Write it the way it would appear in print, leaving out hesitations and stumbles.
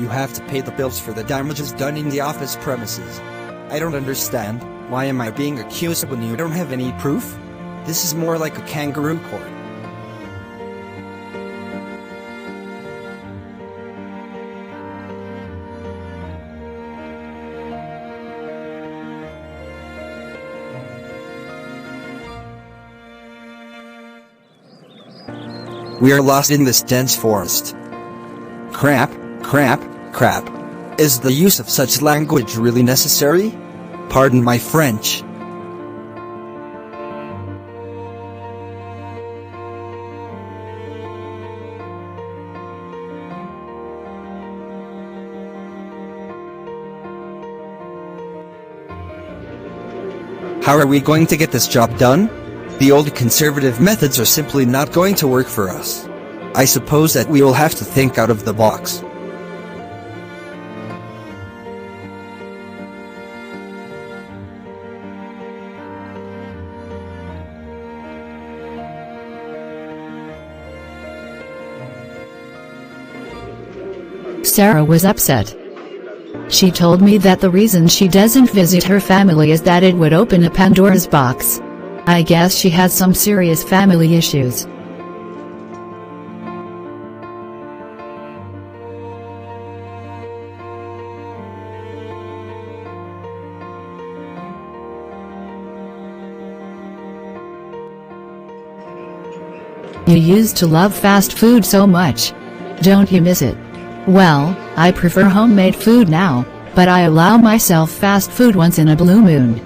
you have to pay the bills for the damages done in the office premises. I don't understand. Why am I being accused when you don't have any proof? This is more like a kangaroo court. We are lost in this dense forest. Crap, crap, crap. Is the use of such language really necessary? Pardon my French. How are we going to get this job done? The old conservative methods are simply not going to work for us. I suppose that we will have to think out of the box. Sarah was upset. She told me that the reason she doesn't visit her family is that it would open a Pandora's box. I guess she has some serious family issues. You used to love fast food so much. Don't you miss it? Well, I prefer homemade food now, but I allow myself fast food once in a blue moon.